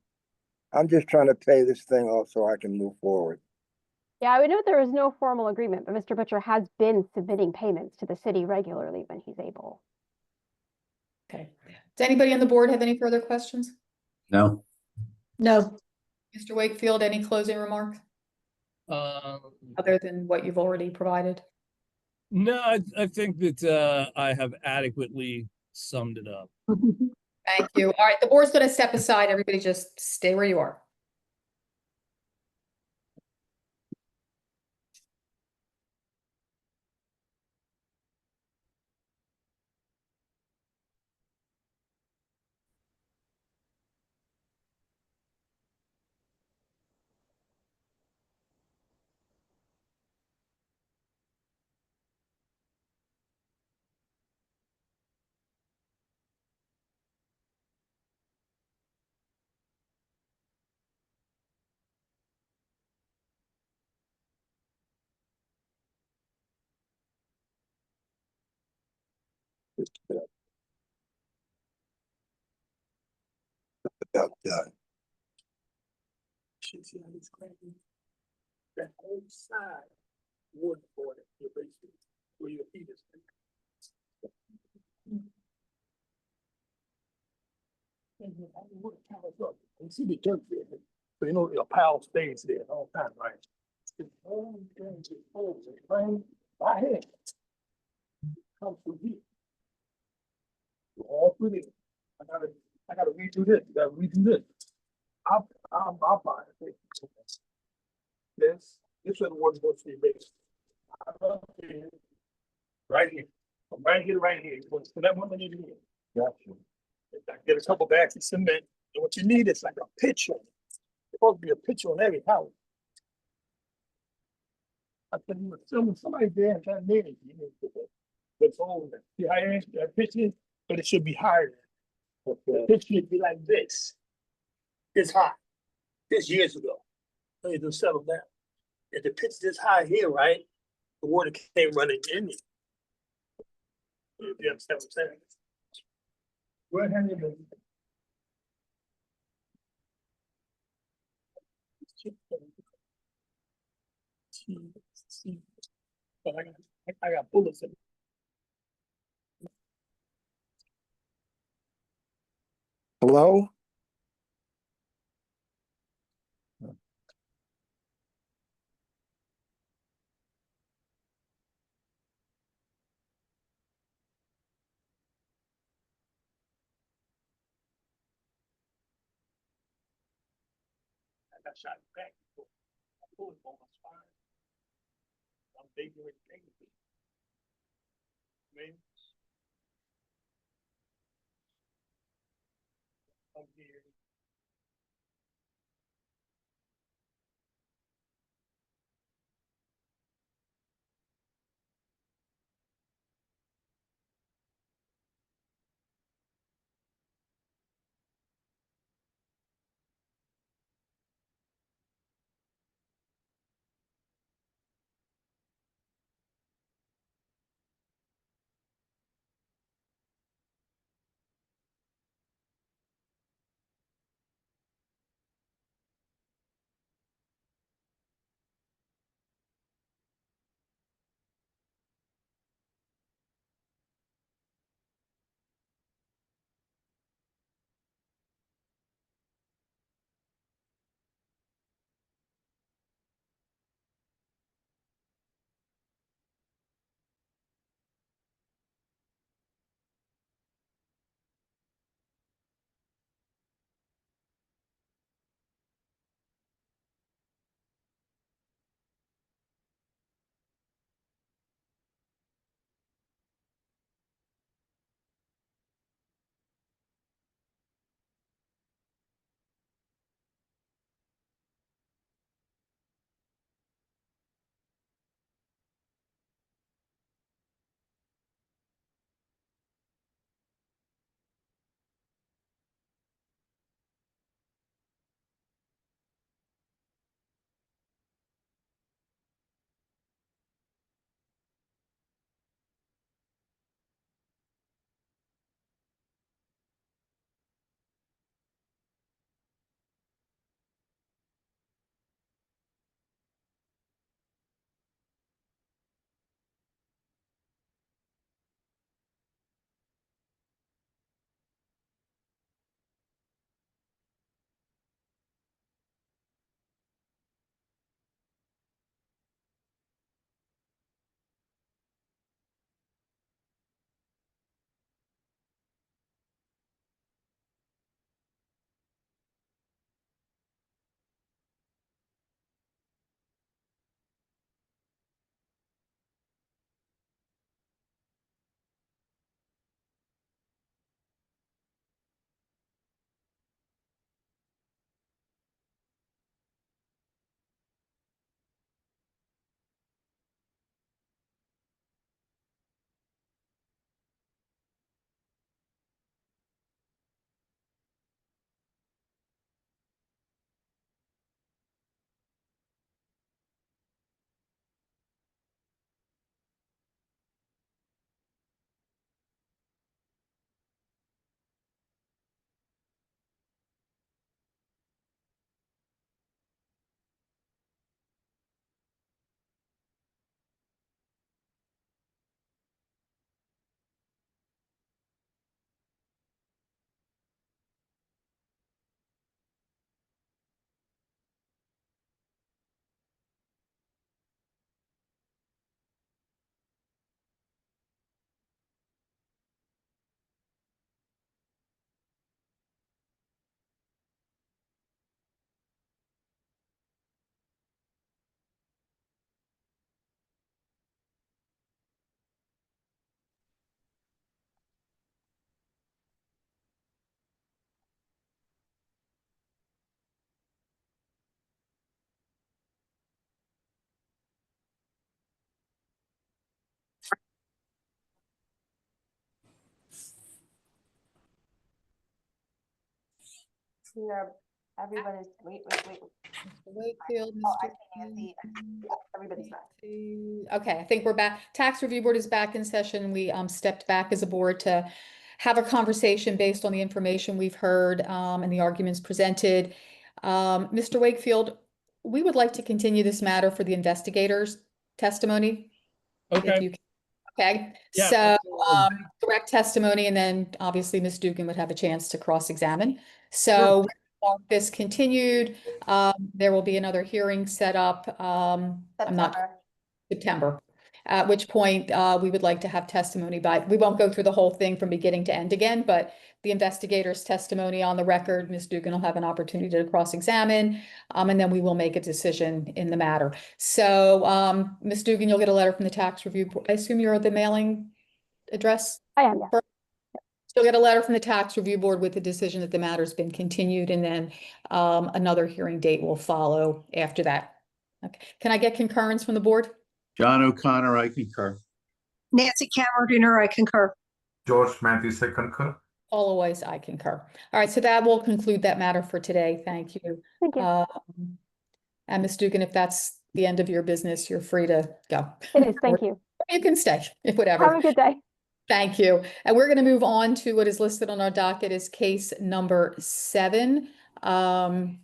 I'm just trying to pay this thing off so I can move forward. Yeah, I would note there is no formal agreement, but Mr. Butcher has been submitting payments to the city regularly when he's able. Okay. Does anybody on the board have any further questions? No. No. Mr. Wakefield, any closing remarks other than what you've already provided? No, I think that I have adequately summed it up. Thank you. All right, the board's going to step aside. Everybody just stay where you are. About done. That whole side wood for it, your basement, where your feet is. You see the dirt there, so you know a pile stays there all the time, right? It's all going to hold it, right? My head comes through here. All through there. I gotta redo this. You gotta redo this. I'll buy it. This is the one supposed to be based. Right here. From right here to right here. So that one I need here. Gotcha. Get a couple bags of cement. And what you need is like a picture. There's supposed to be a picture on every house. I said, you were filming somebody there and trying to name it. You know, it's old. See how that picture is? But it should be higher. The pitch should be like this high, this years ago. So it'll settle down. If the pitch this high here, right, the water can't run it in it. You understand what I'm saying? Where have you been? I got bullets in it. Hello? I got shot in the back. I pulled on my spine. I'm bigger and bigger. Man. I'm here. Here, everyone is, wait. Mr. Wakefield, Oh, I Mr. see Nancy. Yeah, everybody's back. Okay, I think we're back. Tax Review Board is back in session. We stepped back as a board to have a conversation based on the information we've heard and the arguments presented. Mr. Wakefield, we would like to continue this matter for the investigator's testimony. If Okay. you can. Okay, Yeah, so I'll- direct testimony, and then obviously Ms. Dugan would have a chance to cross-examine. So Sure. we want this continued. There will be another hearing set up. I'm not September, at which point we would like to have testimony by, we won't go through the whole thing from beginning to end again, but the investigator's testimony on the record, Ms. Dugan will have an opportunity to cross-examine, and then we will make a decision in the matter. So Ms. Dugan, you'll get a letter from the tax review. I assume you're at the mailing address? I am, yes. You'll get a letter from the tax review board with the decision that the matter's been continued, and then another hearing date will follow after that. Okay, can I get concurrence from the board? John O'Connor, I concur. Nancy Camerdiner, I concur. George Matthews, I concur. Always, I concur. All right, so that will conclude that matter for today. Thank you. Thank you. And Ms. Dugan, if that's the end of your business, you're free to go. It is, thank you. You can stay, whatever. Have a good day. Thank you. And we're going to move on to what is listed on our docket as case number 7. And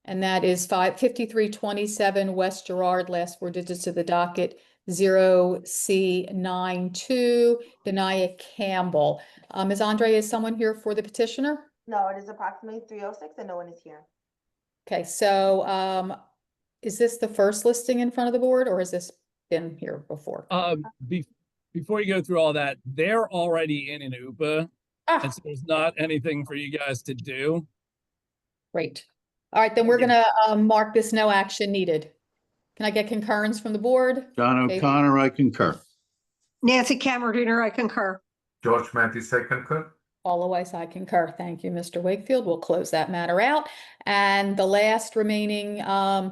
that is 5327 West Girard, last 4 digits of the docket, 0C92, Denia Campbell. Ms. Andre, is someone here for the petitioner? No, it is approximately 3:06 and no one is here. Okay, so is this the first listing in front of the board, or has this been here before? Before you go through all that, they're already in an Oopa, and so there's not anything for you guys to do. Great. All right, then we're gonna mark this no action needed. Can I get concurrence from the board? John O'Connor, I concur. Nancy Camerdiner, I concur. George Matthews, I concur. Otherwise, I concur. Thank you, Mr. Wakefield. We'll close that matter out. And the last remaining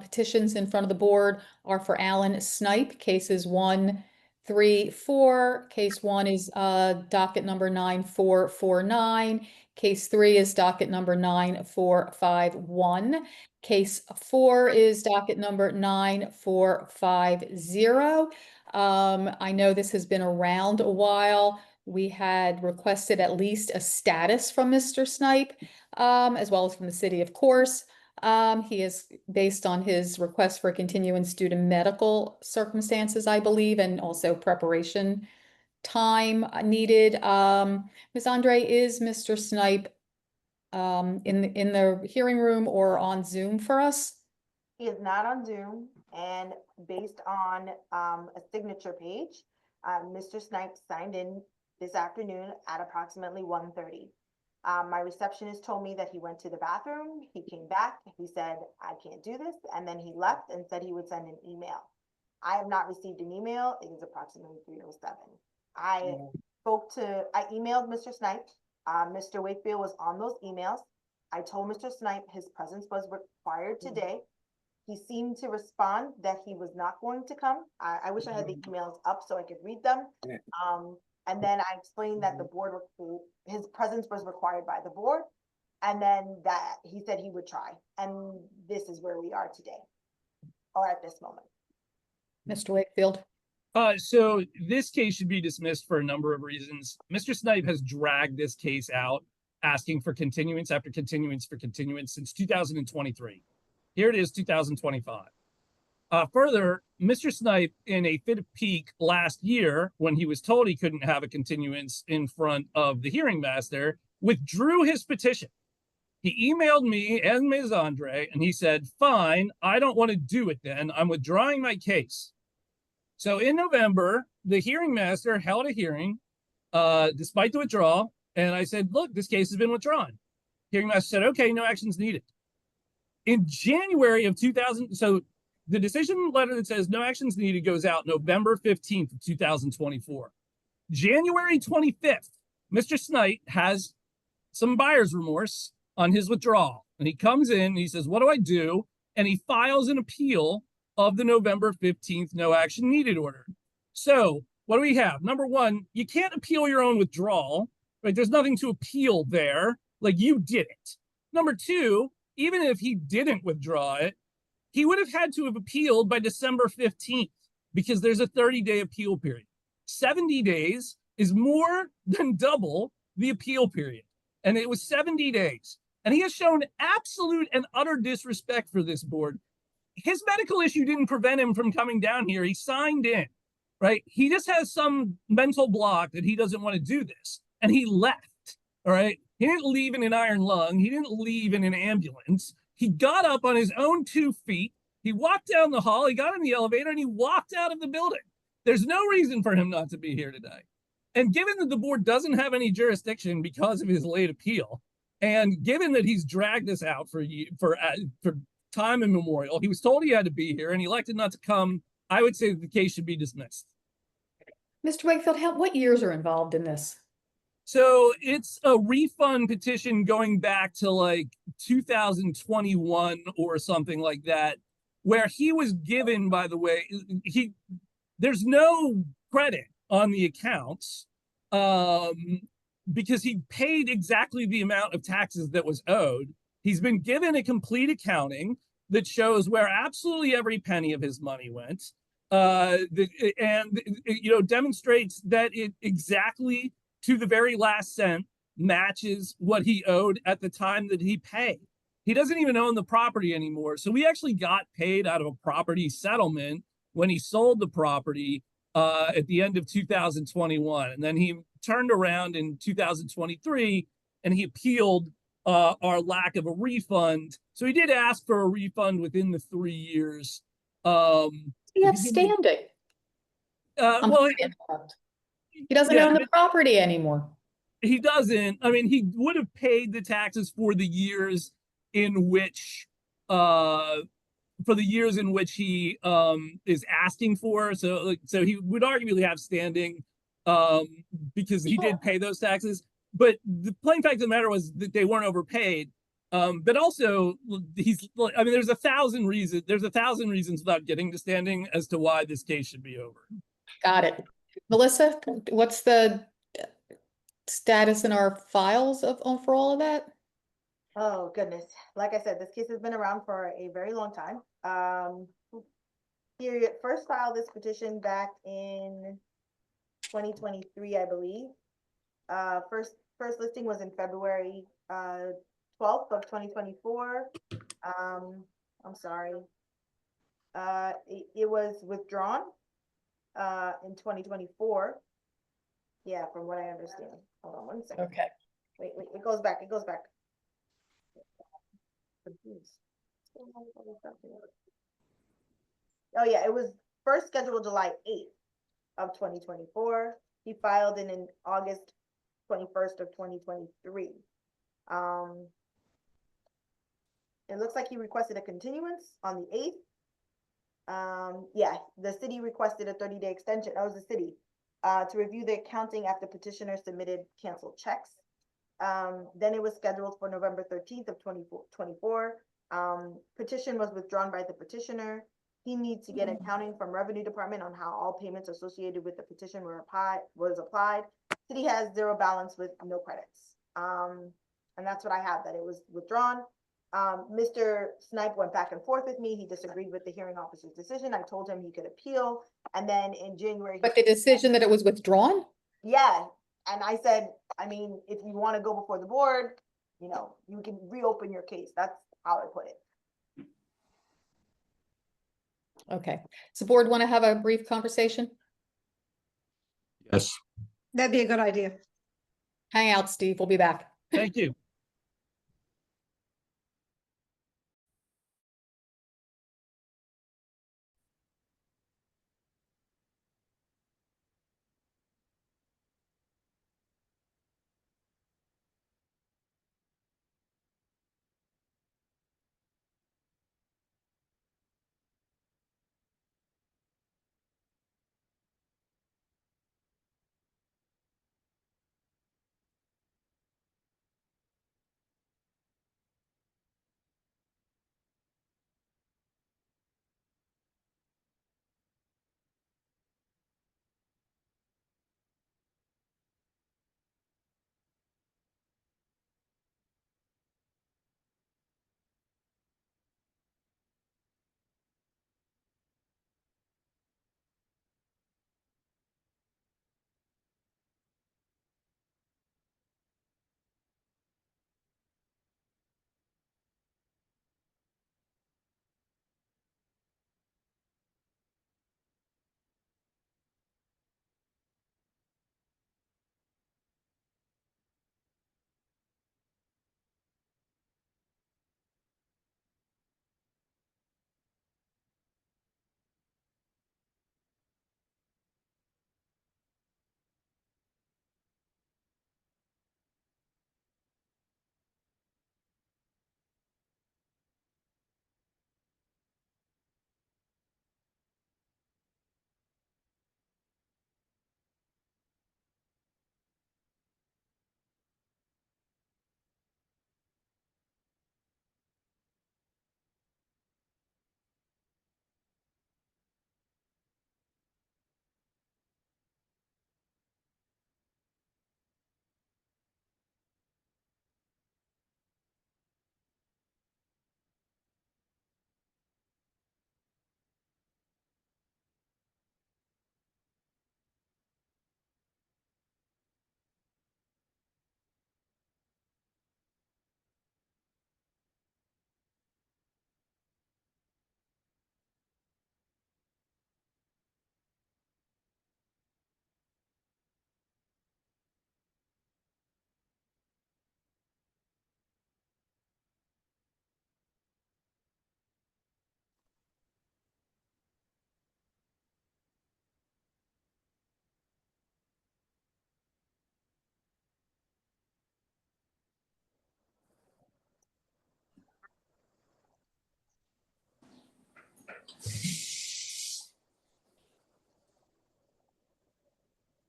petitions in front of the board are for Alan Snipe, cases 1, 3, 4. Case 1 is docket number 9449. Case 3 is docket number 9451. Case 4 is docket number 9450. I know this has been around a while. We had requested at least a status from Mr. Snipe, as well as from the city, of course. He is based on his request for continuance due to medical circumstances, I believe, and also preparation time needed. Ms. Andre, is Mr. Snipe in the hearing room or on Zoom for us? He is not on Zoom, and based on a signature page, Mr. Snipes signed in this afternoon at approximately 1:30. My receptionist told me that he went to the bathroom, he came back, he said, I can't do this, and then he left and said he would send an email. I have not received an email. It is approximately 3:07. I emailed Mr. Snipe. Mr. Wakefield was on those emails. I told Mr. Snipe his presence was required today. He seemed to respond that he was not going to come. I wish I had the emails up so I could read them. And then I explained that the board, his presence was required by the board, and then that he said he would try. And this is where we are today, or at this moment. Mr. Wakefield? So this case should be dismissed for a number of reasons. Mr. Snipe has dragged this case out, asking for continuance after continuance for continuance since 2023. Here it is, 2025. Further, Mr. Snipe, in a fit of pique last year, when he was told he couldn't have a continuance in front of the hearing master, withdrew his petition. He emailed me and Ms. Andre, and he said, fine, I don't want to do it then. I'm withdrawing my case. So in November, the hearing master held a hearing, despite the withdrawal, and I said, look, this case has been withdrawn. Hearing master said, okay, no action's needed. In January of 2000, so the decision letter that says no actions needed goes out November 15th of 2024. January 25th, Mr. Snipe has some buyer's remorse on his withdrawal. And he comes in and he says, what do I do? And he files an appeal of the November 15th no action needed order. So what do we have? Number one, you can't appeal your own withdrawal, right? There's nothing to appeal there. Like, you did it. Number two, even if he didn't withdraw it, he would have had to have appealed by December 15th because there's a 30-day appeal period. 70 days is more than double the appeal period. And it was 70 days. And he has shown absolute and utter disrespect for this board. His medical issue didn't prevent him from coming down here. He signed in, right? He just has some mental block that he doesn't want to do this. And he left, all right? He didn't leave in an iron lung. He didn't leave in an ambulance. He got up on his own 2 feet. He walked down the hall. He got in the elevator and he walked out of the building. There's no reason for him not to be here today. And given that the board doesn't have any jurisdiction because of his late appeal, and given that he's dragged this out for time immemorial, he was told he had to be here and he elected not to come, I would say that the case should be dismissed. Mr. Wakefield, what years are involved in this? So it's a refund petition going back to like 2021 or something like that, where he was given, by the way, there's no credit on the accounts because he paid exactly the amount of taxes that was owed. He's been given a complete accounting that shows where absolutely every penny of his money went, and demonstrates that it exactly to the very last cent matches what he owed at the time that he paid. He doesn't even own the property anymore. So we actually got paid out of a property settlement when he sold the property at the end of 2021. And then he turned around in 2023 and he appealed our lack of a refund. So he did ask for a refund within the 3 years. He has standing. Well, he doesn't own the property anymore. He doesn't. I mean, he would have paid the taxes for the years in which he is asking for. So he would arguably have standing because he did pay those taxes. But the plain fact of the matter was that they weren't overpaid. But also, there's 1,000 reasons. There's 1,000 reasons without getting to standing as to why this case should be over. Got it. Melissa, what's the status in our files for all of that? Oh, goodness. Like I said, this case has been around for a very long time. He first filed this petition back in 2023, I believe. First listing was in February 12th of 2024. I'm sorry. It was withdrawn in 2024. Yeah, from what I understand. Hold on 1 second. Okay. Wait, it goes back. Oh yeah, it was first scheduled July 8th of 2024. He filed in August 21st of 2023. It looks like he requested a continuance on the 8th. Yeah, the city requested a 30-day extension. That was the city to review the accounting after petitioner submitted canceled checks. Then it was scheduled for November 13th of 2024. Petition was withdrawn by the petitioner. He needs to get accounting from Revenue Department on how all payments associated with the petition was applied. City has zero balance with no credits. And that's what I have, that it was withdrawn. Mr. Snipe went back and forth with me. He disagreed with the hearing officer's decision. I told him he could appeal. And then in January. But the decision that it was withdrawn? Yeah. And I said, I mean, if you want to go before the board, you can reopen your case. That's how I put it. Okay. Does the board want to have a brief conversation? Yes. That'd be a good idea. Hang out, Steve. We'll be back. Thank you.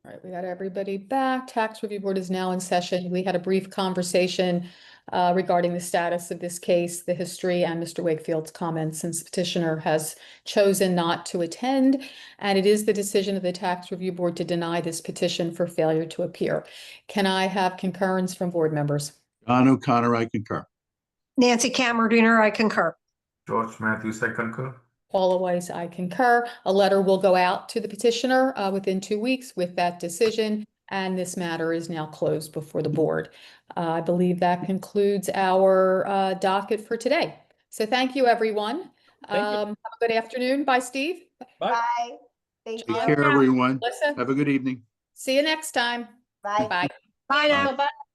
All right, we got everybody back. Tax Review Board is now in session. We had a brief conversation regarding the status of this case, the history, and Mr. Wakefield's comments, since the petitioner has chosen not to attend. And it is the decision of the Tax Review Board to deny this petition for failure to appear. Can I have concurrence from board members? John O'Connor, I concur. Nancy Cameron, I concur. George Matthews, I concur. Paula Weiss, I concur. A letter will go out to the petitioner within 2 weeks with that decision, and this matter is now closed before the board. I believe that concludes our docket for today. So thank you, everyone. Thank you. Have a good afternoon. Bye, Steve. Bye. Bye. Thank Take you. care, everyone. Melissa, Have a good evening. see you next time. Bye. Bye. Bye now. Bye-bye.